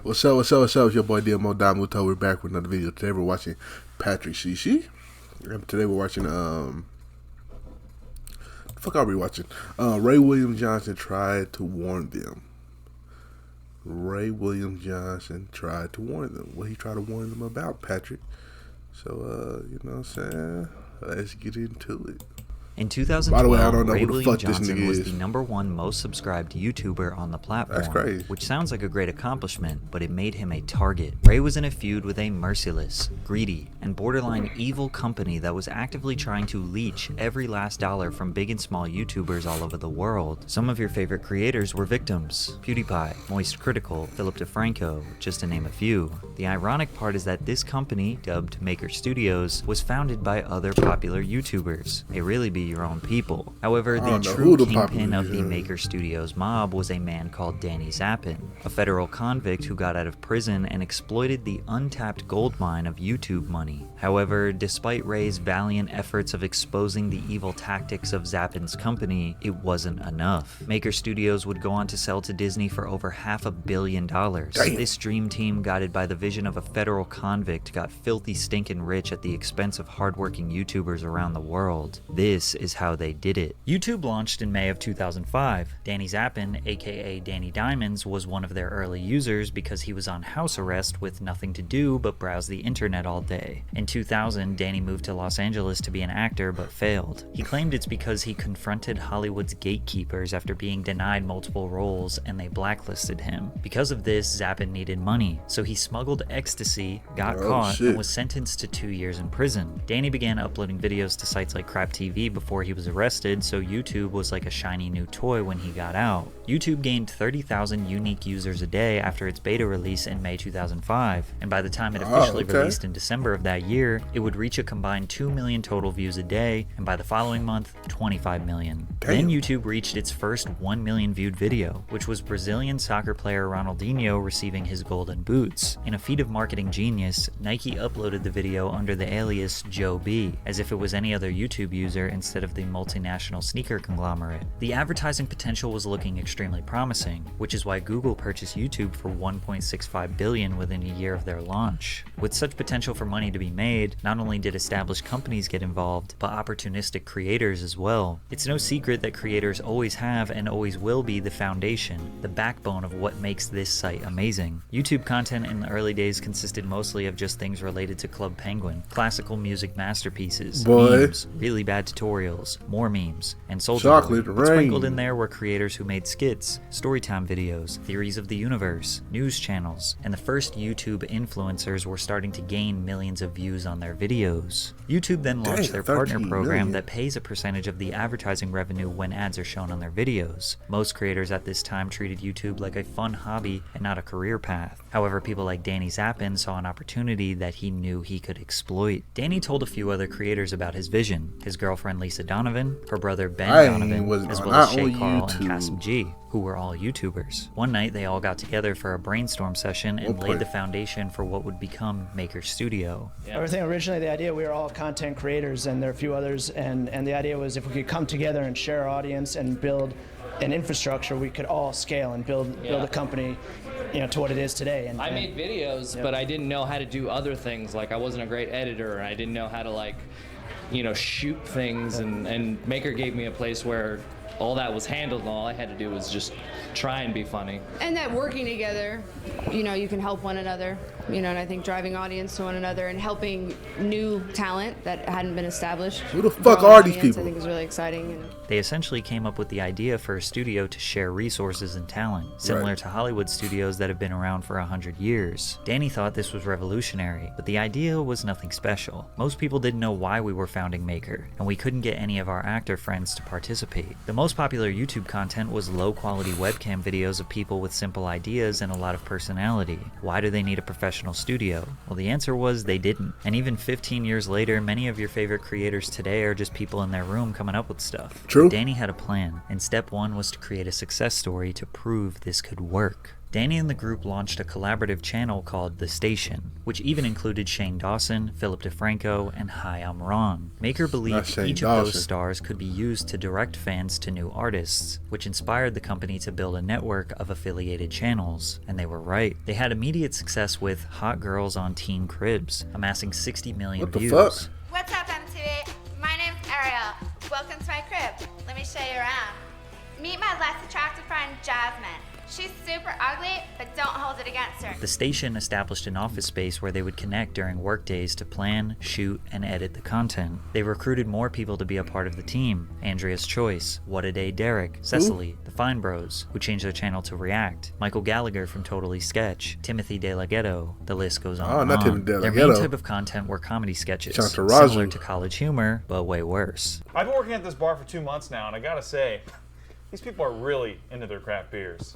What's up, what's up, what's up? It's your boy Domuto. We're back with another video. Today we're watching Patrick Shishi. And today we're watching, the fuck are we watching? Ray William Johnson tried to warn them. Ray William Johnson tried to warn them. What he tried to warn them about, Patrick? So, you know what I'm saying? Let's get into it. In 2012, Ray William Johnson was the #1 most subscribed YouTuber on the platform. That's crazy. Which sounds like a great accomplishment, but it made him a target. Ray was in a feud with a merciless, greedy, and borderline evil company that was actively trying to leech every last dollar from big and small YouTubers all over the world. Some of your favorite creators were victims: PewDiePie, Moist Critical, Philip DeFranco, just to name a few. The ironic part is that this company, dubbed Maker Studios, was founded by other popular YouTubers. They really be your own people. However, the true kingpin of the Maker Studios mob was a man called Danny Zappin, a federal convict who got out of prison and exploited the untapped gold mine of YouTube money. However, despite Ray's valiant efforts of exposing the evil tactics of Zappin's company, it wasn't enough. Maker Studios would go on to sell to Disney for over $500 million. This dream team, guided by the vision of a federal convict, got filthy stinking rich at the expense of hardworking YouTubers around the world. This is how they did it. YouTube launched in May of 2005. Danny Zappin, aka Danny Diamonds, was one of their early users because he was on house arrest with nothing to do but browse the internet all day. In 2000, Danny moved to Los Angeles to be an actor but failed. He claimed it's because he confronted Hollywood's gatekeepers after being denied multiple roles and they blacklisted him. Because of this, Zappin needed money, so he smuggled ecstasy, got caught, and was sentenced to 2 years in prison. Danny began uploading videos to sites like Crap TV before he was arrested, so YouTube was like a shiny new toy when he got out. YouTube gained 30,000 unique users a day after its beta release in May 2005, and by the time it officially released in December of that year, it would reach a combined 2 million total views a day, and by the following month, 25 million. Then YouTube reached its first 1 million viewed video, which was Brazilian soccer player Ronaldinho receiving his golden boots. In a feat of marketing genius, Nike uploaded the video under the alias Joe B, as if it was any other YouTube user instead of the multinational sneaker conglomerate. The advertising potential was looking extremely promising, which is why Google purchased YouTube for $1.65 billion within a year of their launch. With such potential for money to be made, not only did established companies get involved, but opportunistic creators as well. It's no secret that creators always have and always will be the foundation, the backbone of what makes this site amazing. YouTube content in the early days consisted mostly of just things related to Club Penguin, classical music masterpieces, memes, really bad tutorials, more memes, and Soldier Boy. But sprinkled in there were creators who made skits, storytime videos, theories of the universe, news channels, and the first YouTube influencers were starting to gain millions of views on their videos. YouTube then launched their partner program that pays a percentage of the advertising revenue when ads are shown on their videos. Most creators at this time treated YouTube like a fun hobby and not a career path. However, people like Danny Zappin saw an opportunity that he knew he could exploit. Danny told a few other creators about his vision: his girlfriend Lisa Donovan, her brother Ben Donovan, as well as Shay Carl and Kasim G, who were all YouTubers. One night they all got together for a brainstorm session and laid the foundation for what would become Maker Studio. Everything originally, the idea, we were all content creators and there are a few others, and the idea was if we could come together and share our audience and build an infrastructure, we could all scale and build a company, you know, to what it is today. And I made videos, but I didn't know how to do other things. Like, I wasn't a great editor, and I didn't know how to, like, you know, shoot things, and Maker gave me a place where all that was handled, and all I had to do was just try and be funny. And that working together, you know, you can help one another, you know, and I think driving audience to one another and helping new talent that hadn't been established. Who the fuck are these people? I think is really exciting. They essentially came up with the idea for a studio to share resources and talent, similar to Hollywood studios that have been around for 100 years. Danny thought this was revolutionary, but the idea was nothing special. Most people didn't know why we were founding Maker, and we couldn't get any of our actor friends to participate. The most popular YouTube content was low-quality webcam videos of people with simple ideas and a lot of personality. Why do they need a professional studio? Well, the answer was they didn't. And even 15 years later, many of your favorite creators today are just people in their room coming up with stuff. True. Danny had a plan, and step one was to create a success story to prove this could work. Danny and the group launched a collaborative channel called The Station, which even included Shane Dawson, Philip DeFranco, and Hi, I'm Ron. Maker believed each of those stars could be used to direct fans to new artists, which inspired the company to build a network of affiliated channels. And they were right. They had immediate success with Hot Girls on Teen Cribs, amassing 60 million views. Fuck? What's up, MTV? My name's Ariel. Welcome to my crib. Let me show you around. Meet my less attractive friend, Jasmine. She's super ugly, but don't hold it against her. The station established an office space where they would connect during work days to plan, shoot, and edit the content. They recruited more people to be a part of the team. Andrea's Choice, What a Day Derek, Cecily, The Fine Bros, who changed their channel to React, Michael Gallagher from Totally Sketch, Timothy De La Ghetto, the list goes on and not on. Timothy De La Their Ghetto. main type of content were comedy sketches, Chantarazu. similar to College Humor, but way worse. I've been working at this bar for 2 months now, and I gotta say, these people are really into their craft beers.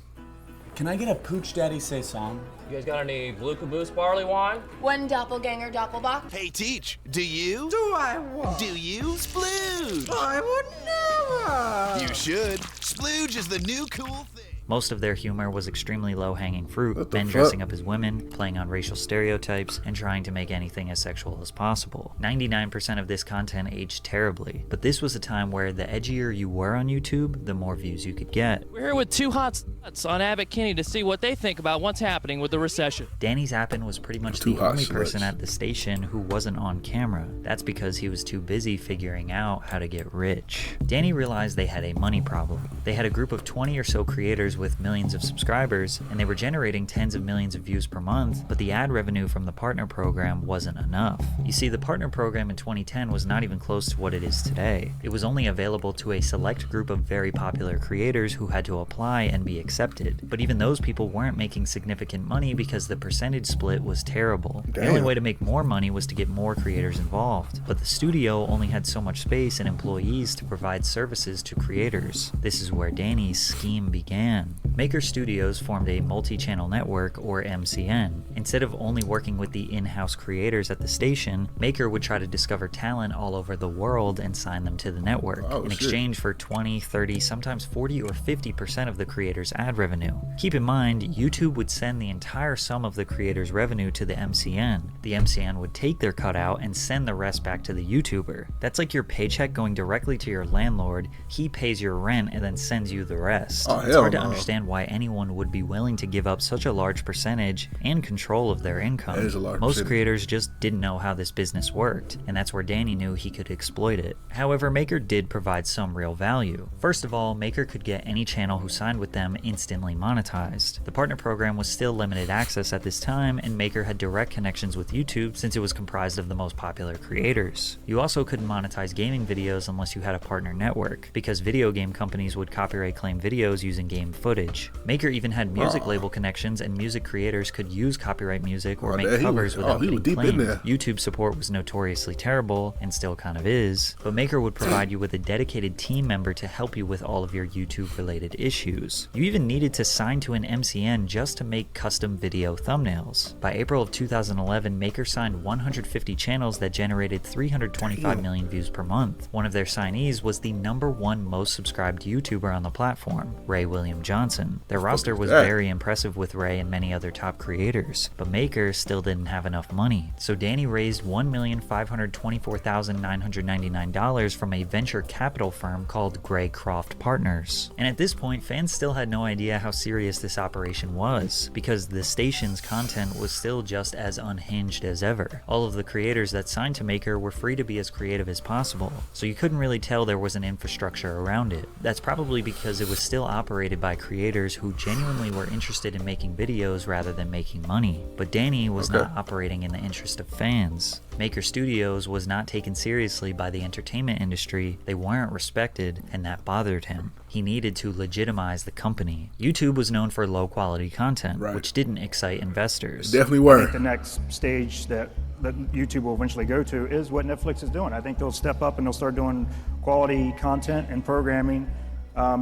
Can I get a Pooch Daddy Saison? You guys got any Blue Caboose barley wine? One doppelganger doppelbock. Hey, Teach, do you? Do I what? Do you? Splooge! I would never! You should. Splooge is the new cool thing. Most of their humor was extremely low-hanging fruit, men fuck? dressing up as women, playing on racial stereotypes, and trying to make anything as sexual as possible. 99% of this content aged terribly, but this was a time where the edgier you were on YouTube, the more views you could get. We're here with two hot sluts on Abbott Kinney to see what they think about what's happening with the recession. Danny Zappin was pretty much Two the hot only person sluts. at the station who wasn't on camera. That's because he was too busy figuring out how to get rich. Danny realized they had a money problem. They had a group of 20 or so creators with millions of subscribers, and they were generating tens of millions of views per month, but the ad revenue from the partner program wasn't enough. You see, the partner program in 2010 was not even close to what it is today. It was only available to a select group of very popular creators who had to apply and be accepted. But even those people weren't making significant money because the percentage split was terrible. The only way to make more money was to get more creators involved. But the studio only had so much space and employees to provide services to creators. This is where Danny's scheme began. Maker Studios formed a multi-channel network, or MCN. Instead of only working with the in-house creators at the station, Maker would try to discover talent all over the world and sign them to the network in exchange for 20, 30, sometimes 40 or 50% of the creator's ad revenue. Keep in mind, YouTube would send the entire sum of the creator's revenue to the MCN. The MCN would take their cutout and send the rest back to the YouTuber. That's like your paycheck going directly to your landlord. He pays your rent and then sends you the rest. It's hard to understand why anyone would be willing to give up such a large percentage and control of their income. Most creators just didn't know how this business worked, and that's where Danny knew he could exploit it. However, Maker did provide some real value. First of all, Maker could get any channel who signed with them instantly monetized. The partner program was still limited access at this time, and Maker had direct connections with YouTube since it was comprised of the most popular creators. You also couldn't monetize gaming videos unless you had a partner network, because video game companies would copyright claim videos using game footage. Maker even had music label connections, and music creators could use copyright music or make covers without getting claimed. YouTube support was notoriously terrible, and still kind of is, but Maker would provide you with a dedicated team member to help you with all of your YouTube-related issues. You even needed to sign to an MCN just to make custom video thumbnails. By April of 2011, Maker signed 150 channels that generated 325 million views per month. One of their signees was the #1 most subscribed YouTuber on the platform, Ray William Johnson. Their roster was very impressive with Ray and many other top creators, but Maker still didn't have enough money. So Danny raised $1,524,999 from a venture capital firm called Graycroft Partners. And at this point, fans still had no idea how serious this operation was, because the station's content was still just as unhinged as ever. All of the creators that signed to Maker were free to be as creative as possible, so you couldn't really tell there was an infrastructure around it. That's probably because it was still operated by creators who genuinely were interested in making videos rather than making money. But Danny was not operating in the interest of fans. Maker Studios was not taken seriously by the entertainment industry, they weren't respected, and that bothered him. He needed to legitimize the company. YouTube was known for low quality content, which didn't excite investors. Definitely were. I think the next stage that YouTube will eventually go to is what Netflix is doing. I think they'll step up and they'll start doing quality content and programming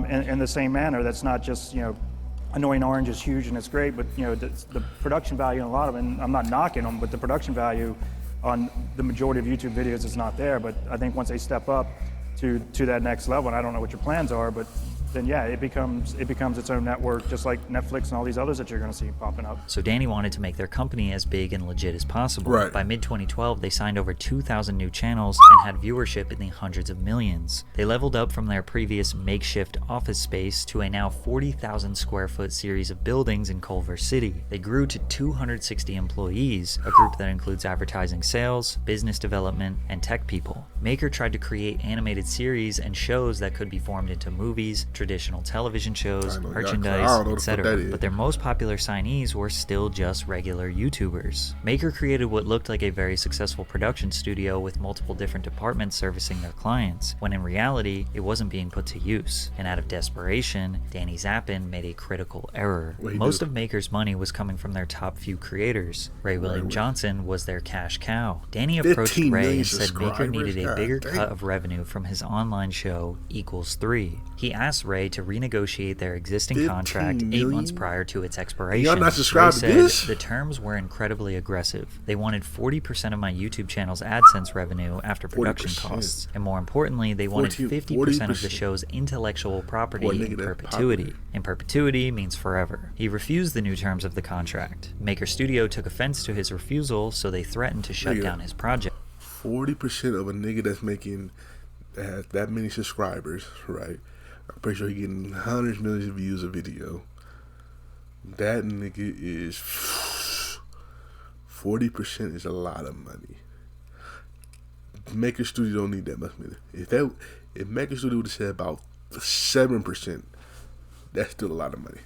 in the same manner. That's not just, Annoying Orange is huge and it's great, but the production value in a lot of it, and I'm not knocking them, but the production value on the majority of YouTube videos is not there. But I think once they step up to that next level, and I don't know what your plans are, but then yeah, it becomes its own network, just like Netflix and all these others that you're going to see popping up. So Danny wanted to make their company as big and legit as possible. Right. By mid-2012, they signed over 2,000 new channels and had viewership in the hundreds of millions. They leveled up from their previous makeshift office space to a now 40,000 square foot series of buildings in Culver City. They grew to 260 employees, a group that includes advertising sales, business development, and tech people. Maker tried to create animated series and shows that could be formed into movies, traditional television shows, merchandise, etc. But their most popular signees were still just regular YouTubers. Maker created what looked like a very successful production studio with multiple different departments servicing their clients, when in reality, it wasn't being put to use. And out of desperation, Danny Zappin made a critical error. Most of Maker's money was coming from their top few creators. Ray William Johnson was their cash cow. Danny approached Ray and said Maker needed a bigger cut of revenue from his online show Equals 3. He asked Ray to renegotiate their existing contract 8 months prior to its expiration. Y'all not subscribed to this? The terms were incredibly aggressive. They wanted 40% of my YouTube channel's AdSense revenue after production costs. And more importantly, they wanted 50% of the show's intellectual property in perpetuity. In perpetuity means forever. He refused the new terms of the contract. Maker Studio took offense to his refusal, so they threatened to shut down his project. 40% of a nigga that's making that many subscribers, right? I'm pretty sure he's getting hundreds of millions of views a video. That nigga is 40% is a lot of money. Maker Studio don't need that much money. If Maker Studio would have said about 7%, that's still a lot of money.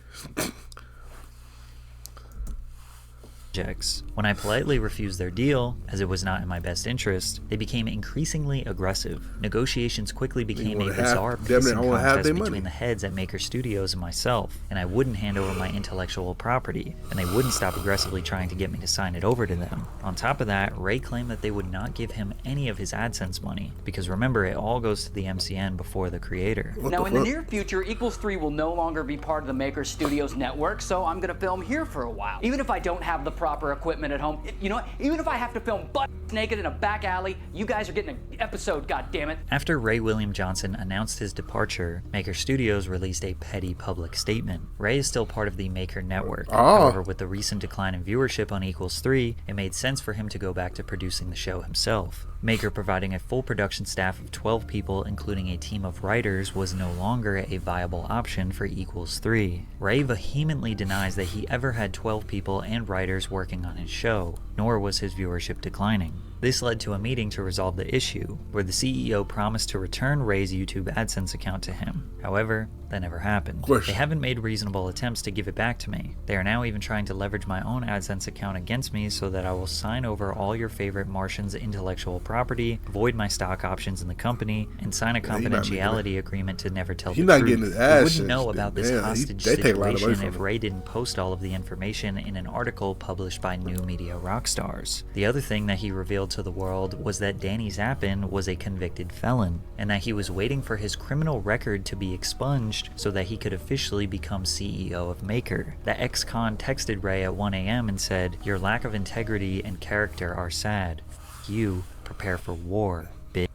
When I politely refused their deal, as it was not in my best interest, they became increasingly aggressive. Negotiations quickly became a bizarre pissing contest between the heads at Maker Studios and myself, and I wouldn't hand over my intellectual property, and they wouldn't stop aggressively trying to get me to sign it over to them. On top of that, Ray claimed that they would not give him any of his AdSense money, because remember, it all goes to the MCN before the creator. Now, in the near future, Equals 3 will no longer be part of the Maker Studios network, so I'm gonna film here for a while. Even if I don't have the proper equipment at home. You know what? Even if I have to film butt naked in a back alley, you guys are getting an episode, goddammit. After Ray William Johnson announced his departure, Maker Studios released a petty public statement. Ray is still part of the Maker network. However, with the recent decline in viewership on Equals 3, it made sense for him to go back to producing the show himself. Maker providing a full production staff of 12 people, including a team of writers, was no longer a viable option for Equals 3. Ray vehemently denies that he ever had 12 people and writers working on his show, nor was his viewership declining. This led to a meeting to resolve the issue, where the CEO promised to return Ray's YouTube AdSense account to him. However, that never happened. They haven't made reasonable attempts to give it back to me. They are now even trying to leverage my own AdSense account against me so that I will sign over all your favorite Martians' intellectual property, void my stock options in the company, and sign a confidentiality agreement to never tell the truth. We wouldn't know about this hostage situation if Ray didn't post all of the information in an article published by New Media Rockstars. The other thing that he revealed to the world was that Danny Zappin was a convicted felon, and that he was waiting for his criminal record to be expunged so that he could officially become CEO of Maker. The ex-con texted Ray at 1 a.m. and said, "Your lack of integrity and character are sad. You prepare for war, bitch."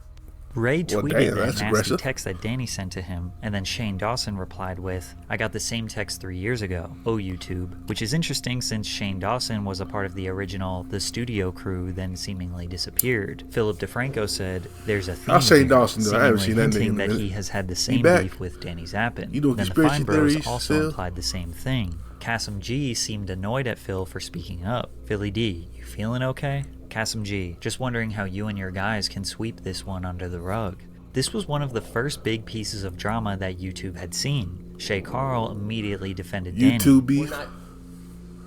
Ray tweeted that nasty text that Danny sent to him, and then Shane Dawson replied with, "I got the same text 3 years ago. Oh, YouTube." Which is interesting since Shane Dawson was a part of the original The Studio crew, then seemingly disappeared. Philip DeFranco said, "There's a theme Shane Dawson, though. I haven't seen that hinting name in a that minute. he has had the same beef with Danny Zappin." Then the Fine Bros also implied the same thing. Kasim G seemed annoyed at Phil for speaking up. "Philly D, you feeling okay?" Kasim G, "Just wondering how you and your guys can sweep this one under the rug." This was one of the first big pieces of drama that YouTube had seen. Shay Carl immediately defended Danny. We're not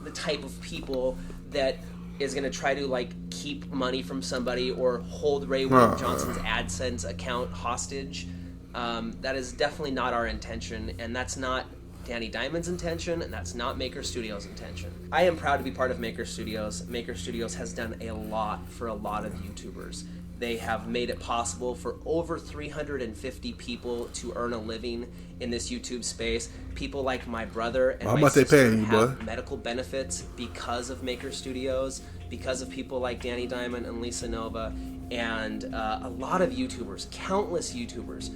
the type of people that is going to try to like keep money from somebody or hold Ray William Johnson's AdSense account hostage. That is definitely not our intention, and that's not Danny Diamond's intention, and that's not Maker Studios' intention. I am proud to be part of Maker Studios. Maker Studios has done a lot for a lot of YouTubers. They have made it possible for over 350 people to earn a living in this YouTube space. People like my brother and my sister have medical benefits because of Maker Studios, because of people like Danny Diamond and Lisa Nova, and a lot of YouTubers, countless YouTubers,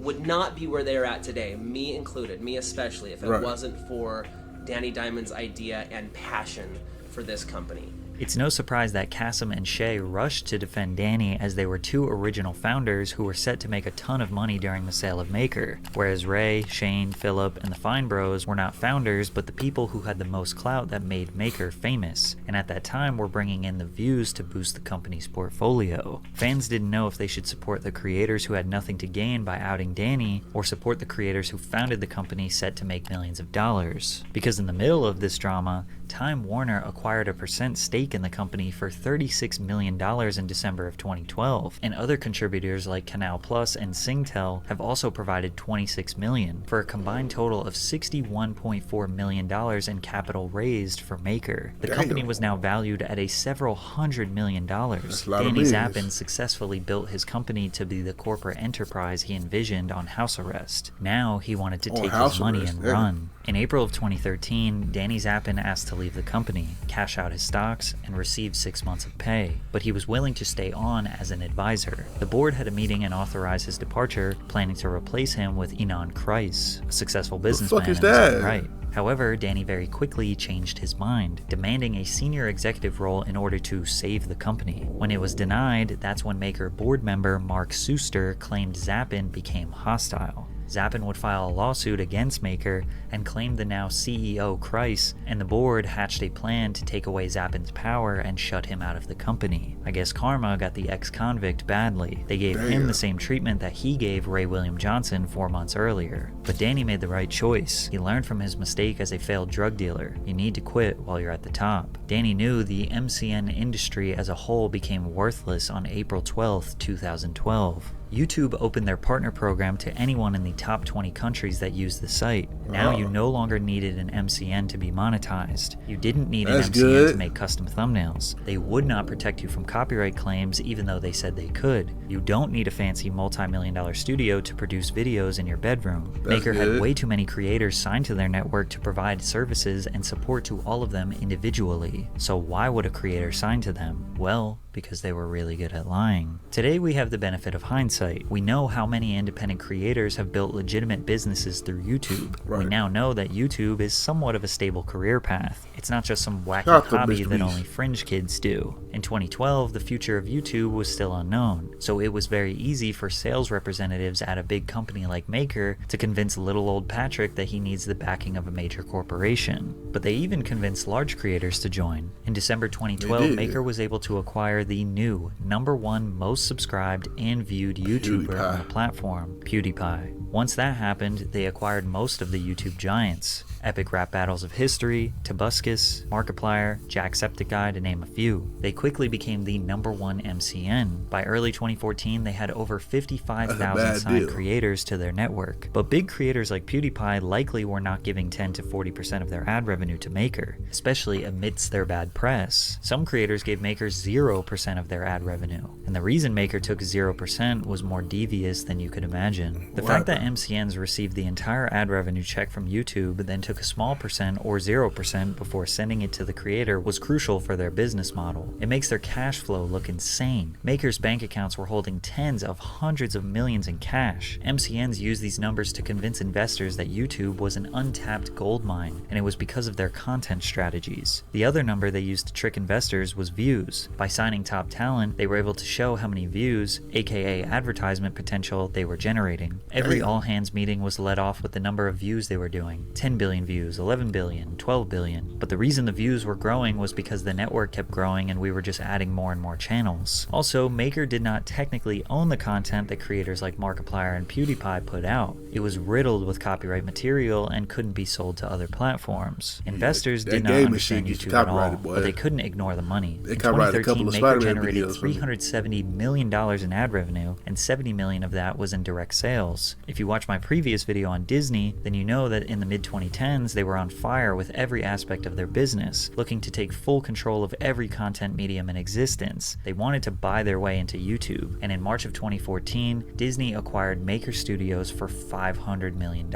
would not be where they're at today, me included, me especially, if it Right. wasn't for Danny Diamond's idea and passion for this company. It's no surprise that Kasim and Shay rushed to defend Danny, as they were two original founders who were set to make a ton of money during the sale of Maker, whereas Ray, Shane, Philip, and the Fine Bros were not founders but the people who had the most clout that made Maker famous, and at that time were bringing in the views to boost the company's portfolio. Fans didn't know if they should support the creators who had nothing to gain by outing Danny, or support the creators who founded the company set to make millions of dollars. Because in the middle of this drama, Time Warner acquired a % stake in the company for $36 million in December of 2012, and other contributors like Canal Plus and Singtel have also provided $26 million, for a combined total of $61.4 million in capital raised for Maker. The company was now valued at a several $100 million. That's a lot of Danny millions. Zappin successfully built his company to be the corporate enterprise he envisioned on house arrest. Now he wanted to On take house his money arrest, and yeah. run. In April of 2013, Danny Zappin asked to leave the company, cash out his stocks, and receive 6 months of pay, but he was willing to stay on as an advisor. The board had a meeting and authorized his departure, planning to replace him with Enon Kreis, a successful businessman fuck is in his own that? right. However, Danny very quickly changed his mind, demanding a senior executive role in order to save the company. When it was denied, that's when Maker board member Mark Suster claimed Zappin became hostile. Zappin would file a lawsuit against Maker and claimed the now CEO Kreis, and the board hatched a plan to take away Zappin's power and shut him out of the company. I guess karma got the ex-convict badly. They gave him the same treatment that he gave Ray William Johnson 4 months earlier. But Danny made the right choice. He learned from his mistake as a failed drug dealer. You need to quit while you're at the top. Danny knew the MCN industry as a whole became worthless on April 12, 2012. YouTube opened their partner program to anyone in the top 20 countries that used the site. Now you no longer needed an MCN to be monetized. You didn't need That's an MCN good. to make custom thumbnails. They would not protect you from copyright claims even though they said they could. You don't need a fancy multi-million-dollar studio to produce videos in your bedroom. That's Maker good. had way too many creators signed to their network to provide services and support to all of them individually. So why would a creator sign to them? Well, because they were really good at lying. Today we have the benefit of hindsight. We know how many independent creators have built legitimate businesses through YouTube. We Right. now know that YouTube is somewhat of a stable career path. It's not just some wacky Shout out to hobby Mr. that Beast. only fringe kids do. In 2012, the future of YouTube was still unknown, so it was very easy for sales representatives at a big company like Maker to convince little old Patrick that he needs the backing of a major corporation. But they even convinced large creators to join. In December 2012, did. Maker was able to acquire the new #1 most subscribed and viewed YouTuber on the platform, PewDiePie. Once that happened, they acquired most of the YouTube giants. Epic Rap Battles of History, Tobuscus, Markiplier, Jacksepticeye, to name a few. They quickly became the #1 MCN. By early 2014, they had over 55,000 bad signed deal. creators to their network. But big creators like PewDiePie likely were not giving 10 to 40% of their ad revenue to Maker, especially amidst their bad press. Some creators gave Maker 0% of their ad revenue, and the reason Maker took 0% was more devious than you could imagine. The fact that MCNs received the entire ad revenue check from YouTube, then took a small percent or 0% before sending it to the creator was crucial for their business model. It makes their cash flow look insane. Maker's bank accounts were holding tens of hundreds of millions in cash. MCNs used these numbers to convince investors that YouTube was an untapped gold mine, and it was because of their content strategies. The other number they used to trick investors was views. By signing top talent, they were able to show how many views, aka advertisement potential, they were generating. Every all-hands meeting was led off with the number of views they were doing. 10 billion views, 11 billion, 12 billion. But the reason the views were growing was because the network kept growing and we were just adding more and more channels. Also, Maker did not technically own the content that creators like Markiplier and PewDiePie put out. It was riddled with copyright material and couldn't be sold to other platforms. Investors that did not gaming understand shit gets YouTube at all, copyrighted, boy. but they couldn't ignore the money. They In copyrighted a 2013, couple of Maker Spider-Man generated videos from me. $370 million in ad revenue, and $70 million of that was in direct sales. If you watch my previous video on Disney, then you know that in the mid-2010s they were on fire with every aspect of their business, looking to take full control of every content medium in existence. They wanted to buy their way into YouTube, and in March of 2014, Disney acquired Maker Studios for $500 million,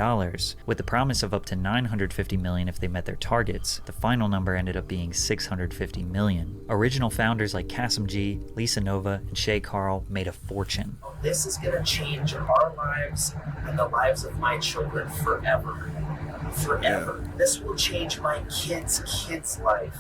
with the promise of up to $950 million if they met their targets. The final number ended up being $650 million. Original founders like Kasim G, Lisa Nova, and Shay Carl made a fortune. This is going to change our lives and the lives of my children forever. Forever. Yeah. This will change my kid's life.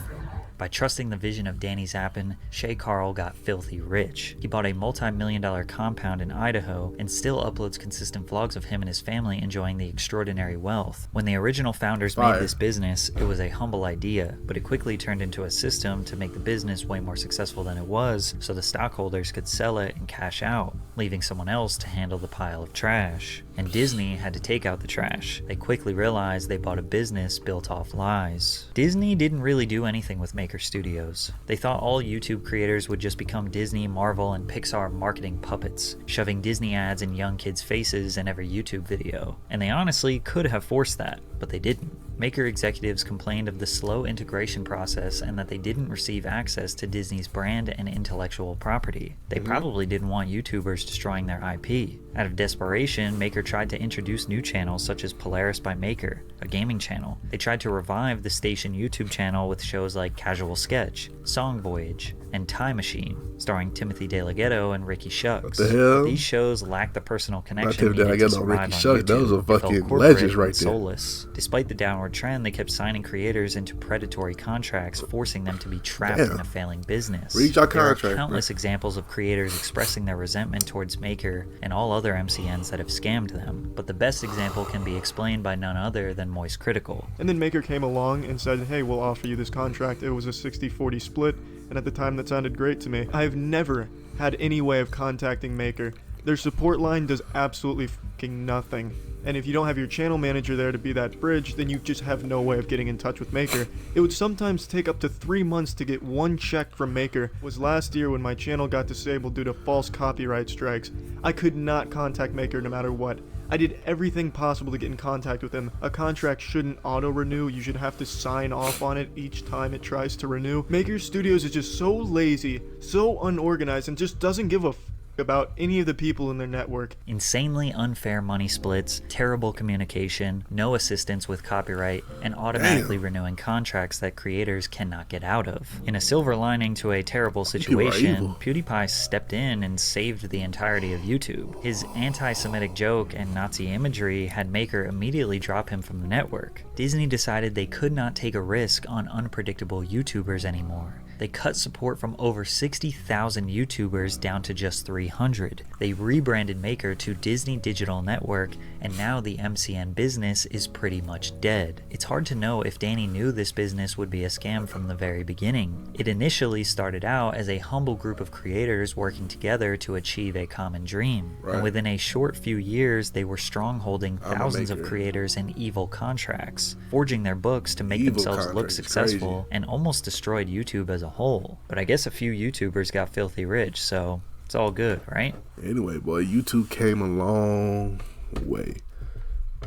By trusting the vision of Danny Zappin, Shay Carl got filthy rich. He bought a multi-million-dollar compound in Idaho and still uploads consistent vlogs of him and his family enjoying the extraordinary wealth. When the original founders made this business, it was a humble idea, but it quickly turned into a system to make the business way more successful than it was, so the stockholders could sell it and cash out, leaving someone else to handle the pile of trash. And Disney had to take out the trash. They quickly realized they bought a business built off lies. Disney didn't really do anything with Maker Studios. They thought all YouTube creators would just become Disney, Marvel, and Pixar marketing puppets, shoving Disney ads in young kids' faces in every YouTube video. And they honestly could have forced that, but they didn't. Maker executives complained of the slow integration process and that they didn't receive access to Disney's brand and intellectual property. They probably didn't want YouTubers destroying their IP. Out of desperation, Maker tried to introduce new channels such as Polaris by Maker, a gaming channel. They tried to revive the station YouTube channel with shows like Casual Sketch, Song Voyage, and Time Machine, starring Timothy DeLaGhetto and Ricky Shucks. What the hell? These shows lacked the personal connection Timothy needed to DeLaGhetto, survive Ricky on Shucks, YouTube. those are They felt fucking corporate legends right and there. soulless. Despite the downward trend, they kept signing creators into predatory contracts, forcing them to be trapped in a failing business. Read your There are contract, countless examples of creators expressing their resentment towards Maker and all other MCNs that have scammed them, but the best example can be explained by none other than Moist Critical. And then Maker came along and said, hey, we'll offer you this contract. It was a 60-40 split, and at the time that sounded great to me. I've never had any way of contacting Maker. Their support line does absolutely fucking nothing. And if you don't have your channel manager there to be that bridge, then you just have no way of getting in touch with Maker. It would sometimes take up to 3 months to get one check from Maker. It was last year when my channel got disabled due to false copyright strikes. I could not contact Maker no matter what. I did everything possible to get in contact with them. A contract shouldn't auto-renew. You should have to sign off on it each time it tries to renew. Maker Studios is just so lazy, so unorganized, and just doesn't give a about any of the people in their network. Insanely unfair money splits, terrible communication, no assistance with copyright, and automatically renewing contracts that creators cannot get out of. In a silver lining to a terrible situation, PewDiePie stepped in and saved the entirety of YouTube. His anti-Semitic joke and Nazi imagery had Maker immediately drop him from the network. Disney decided they could not take a risk on unpredictable YouTubers anymore. They cut support from over 60,000 YouTubers down to just 300. They rebranded Maker to Disney Digital Network, and now the MCN business is pretty much dead. It's hard to know if Danny knew this business would be a scam from the very beginning. It initially started out as a humble group of creators working together to achieve a common dream. And within a short few years, they were strongholding thousands of creators in evil contracts, forging their books to make themselves look successful, and almost destroyed YouTube as a whole. But I guess a few YouTubers got filthy rich, so it's all good, right? Anyway, boy, YouTube came a long way.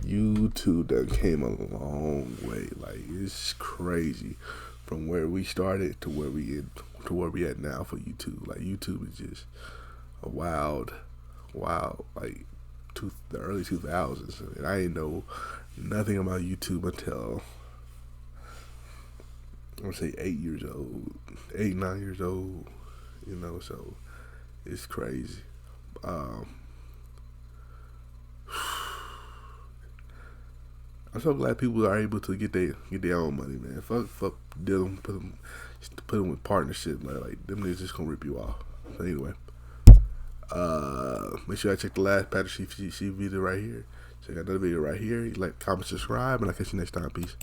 YouTube done came a long way. Like, it's crazy from where we started to where we at now for YouTube. Like, YouTube is just a wild, like the early 2000s. And I didn't know nothing about YouTube until I'm gonna say 8 years old, 8, 9 years old, you know, so it's crazy. I'm so glad people are able to get their own money, man. Fuck them, put them with partnership, like them niggas just gonna rip you off. So anyway, make sure I check the last Patrick C video right here. Check out another video right here. Like, comment, subscribe, and I'll catch you next time. Peace.